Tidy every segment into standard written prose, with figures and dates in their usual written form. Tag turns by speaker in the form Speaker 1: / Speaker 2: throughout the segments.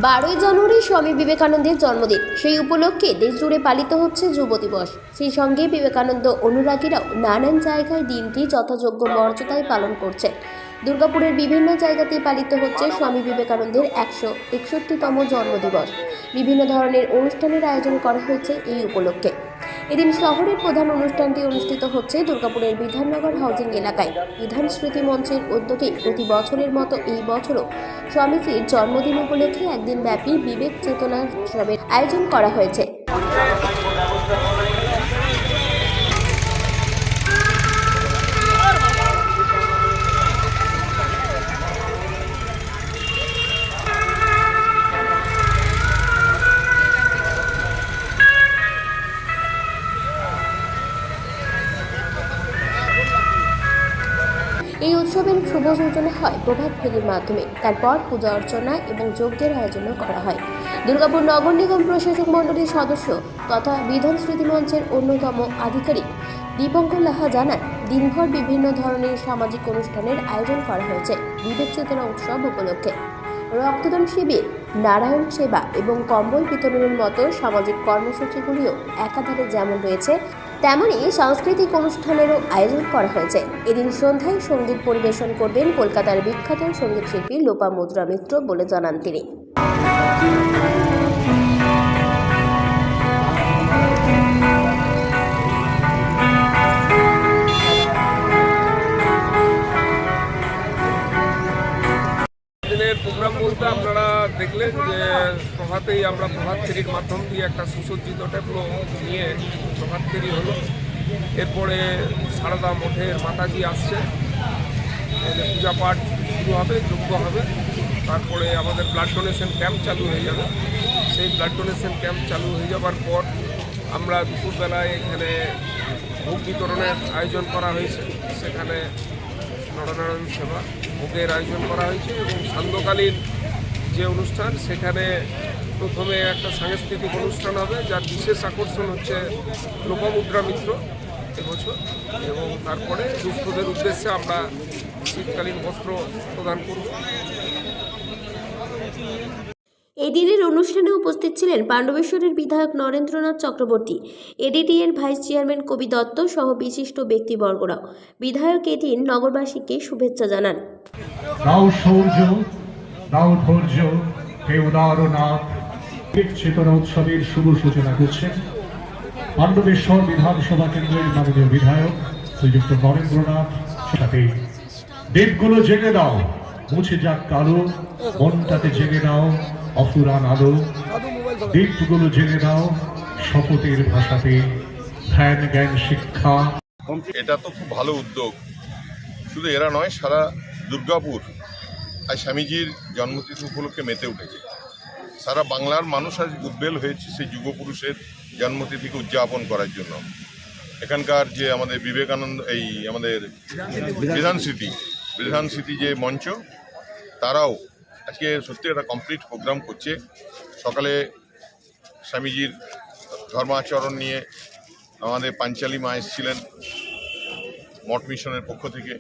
Speaker 1: 12ই জানুয়ারি স্বামী বিবেকানন্দের জন্মদিন। সেই উপলক্ষে দেশজুড়ে পালিত হচ্ছে যুব দিবস। সেই সঙ্গে বিবেকানন্দ অনুরাগীরাও নানান জায়গায় দিনটি যথাযোগ্য মর্যাদায় পালন করছে। দুর্গাপুরের বিভিন্ন জায়গাতেই পালিত হচ্ছে স্বামী বিবেকানন্দের 161তম জন্মদিবস। বিভিন্ন ধরনের অনুষ্ঠানের আয়োজন করা হয়েছে এই উপলক্ষে। এদিন শহরের প্রধান অনুষ্ঠানটি অনুষ্ঠিত হচ্ছে দুর্গাপুরের বিধাননগর হাউজিং এলাকায়। বিধান স্মৃতি মঞ্চের উদ্যোগে প্রতি বছরের মতো এই বছরও স্বামীজির জন্মদিন উপলক্ষে একদিন ব্যাপী বিবেক চেতনা উৎসবের আয়োজন করা হয়েছে। এই উৎসবের শুভ সূচনা হয় প্রভাত ফেরির মাধ্যমে। তারপর পূজা অর্চনা এবং যজ্ঞের আয়োজনও করা হয়। দুর্গাপুর নগর নিগম প্রশাসক মণ্ডলীর সদস্য তথা বিধান স্মৃতি মঞ্চের অন্যতম আধিকারিক দীপঙ্কর লাহা জানান, দিনভর বিভিন্ন ধরনের সামাজিক অনুষ্ঠানের আয়োজন করা হয়েছে বিবেক চেতনা উৎসব উপলক্ষে। রক্তদান শিবির, নারায়ণ সেবা এবং কম্বল বিতরণের মতো সামাজিক কর্মসূচিগুলিও একাধারে যেমন রয়েছে, তেমনি সাংস্কৃতিক অনুষ্ঠানেরও আয়োজন করা হয়েছে। এদিন সন্ধ্যায় সঙ্গীত পরিবেশন করবেন কলকাতার বিখ্যাত সঙ্গীত শিল্পী লোপামুদ্রা মিত্র বলে জানান তিনি।
Speaker 2: প্রোগ্রাম বলতে আপনারা দেখলেন যে প্রভাতেই আমরা প্রভাত ফেরির মাধ্যম দিয়ে একটা সুসজ্জিত ট্যাবলো নিয়ে প্রভাত ফেরি হলো। এরপরে সারদা মঠের মাতাজি আসছে, পূজা পাঠ শুরু হবে, যজ্ঞ হবে। তারপরে আমাদের ব্লাড ডোনেশন ক্যাম্প চালু হয়ে যাবে। সেই ব্লাড ডোনেশন ক্যাম্প চালু হয়ে যাবার পর আমরা দুপুরবেলায় এখানে ভোগ বিতরণের আয়োজন করা হয়েছে। সেখানে নরনারায়ণ সেবা ভোগের আয়োজন করা হয়েছে এবং সান্ধ্যকালীন যে অনুষ্ঠান, সেখানে প্রথমে একটা সাংস্কৃতিক অনুষ্ঠান হবে, যার বিশেষ আকর্ষণ হচ্ছে লোপামুদ্রা মিত্র এবছর, এবং তারপরে দুস্থদের উদ্দেশ্যে আমরা শীতকালীন বস্ত্র প্রদান করব।
Speaker 1: এই দিনের অনুষ্ঠানে উপস্থিত ছিলেন পাণ্ডবেশ্বরের বিধায়ক নরেন্দ্রনাথ চক্রবর্তী, এডিটিএর ভাইস চেয়ারম্যান কবি দত্ত সহ বিশিষ্ট ব্যক্তিবর্গরাও। বিধায়ক এদিন নগরবাসীকে শুভেচ্ছা জানান।
Speaker 3: চেতনা উৎসবের শুভ সূচনা করছেন পাণ্ডবেশ্বর বিধানসভা কেন্দ্রের মাননীয় বিধায়ক শ্রীযুক্ত নরেন্দ্রনাথ। সাথে দ্বীপগুলো জেগে দাও, মুছে যাক কালো, মনটাতে জেগে দাও অফুরান আলো। দ্বীপগুলো জেগে দাও শপথের ভাষাতে, ধ্যান জ্ঞান শিক্ষা।
Speaker 4: এটা তো খুব ভালো উদ্যোগ। শুধু এরা নয়, সারা দুর্গাপুর আজ স্বামীজির জন্মতিথি উপলক্ষে মেতে উঠেছে। সারা বাংলার মানুষ আজ উদ্বেল হয়েছে সেই যুগপুরুষের জন্মতিথিকে উদযাপন করার জন্য। এখানকার যে আমাদের বিবেকানন্দ, এই আমাদের বিধান স্মৃতি যে মঞ্চ, তারাও আজকে সত্যি একটা কমপ্লিট প্রোগ্রাম করছে। সকালে স্বামীজির ধর্মাচরণ নিয়ে আমাদের পাঞ্চালী মা এসেছিলেন মঠ মিশনের পক্ষ থেকে।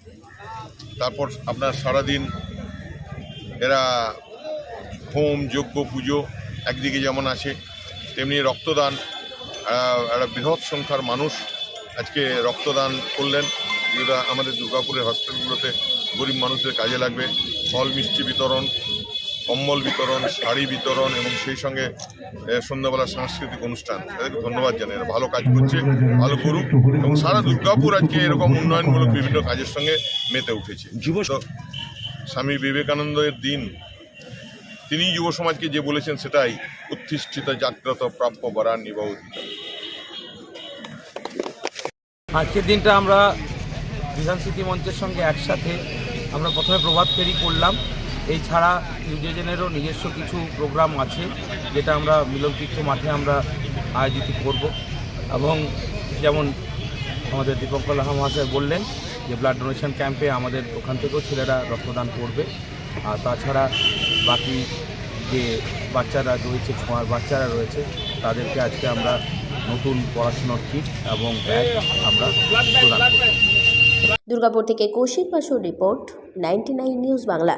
Speaker 4: তারপর আপনার সারাদিন এরা হোম, যজ্ঞ, পুজো একদিকে যেমন আছে, তেমনি রক্তদান। একটা বৃহৎ সংখ্যার মানুষ আজকে রক্তদান করলেন, যেটা আমাদের দুর্গাপুরের হসপিটালগুলোতে গরিব মানুষদের কাজে লাগবে। ফল মিষ্টি বিতরণ, কম্বল বিতরণ, শাড়ি বিতরণ এবং সেই সঙ্গে সন্ধ্যাবেলা সাংস্কৃতিক অনুষ্ঠান। তাদেরকে ধন্যবাদ জানাই, এরা ভালো কাজ করছে, ভালো করুক। এবং সারা দুর্গাপুর আজকে এরকম উন্নয়নমূলক বিভিন্ন কাজের সঙ্গে মেতে উঠেছে। স্বামী বিবেকানন্দের দিন, তিনি যুব সমাজকে যে বলেছেন সেটাই, উত্তিষ্ঠিত জাগ্রত প্রাপ্য বরান নিবৌদিত।
Speaker 5: আজকের দিনটা আমরা বিধান স্মৃতি মঞ্চের সঙ্গে একসাথে আমরা প্রথমে প্রভাত ফেরি করলাম। এই ছাড়া নিউজেনেরও নিজস্ব কিছু প্রোগ্রাম আছে, যেটা আমরা মিলনতীর্থ মাঠে আমরা আয়োজিত করব। এবং যেমন আমাদের দীপঙ্কর লাহা মহাশয় বললেন যে ব্লাড ডোনেশন ক্যাম্পে আমাদের ওখান থেকেও ছেলেরা রক্তদান করবে। আর তাছাড়া বাকি যে বাচ্চারা রয়েছে, ছোঁয়ার বাচ্চারা রয়েছে, তাদেরকে আজকে আমরা নতুন পড়াশোনার কিট এবং ব্যাগ আমরা প্রদান করব।
Speaker 1: দুর্গাপুর থেকে কৌশিক বাসুর রিপোর্ট, 99 নিউজ বাংলা।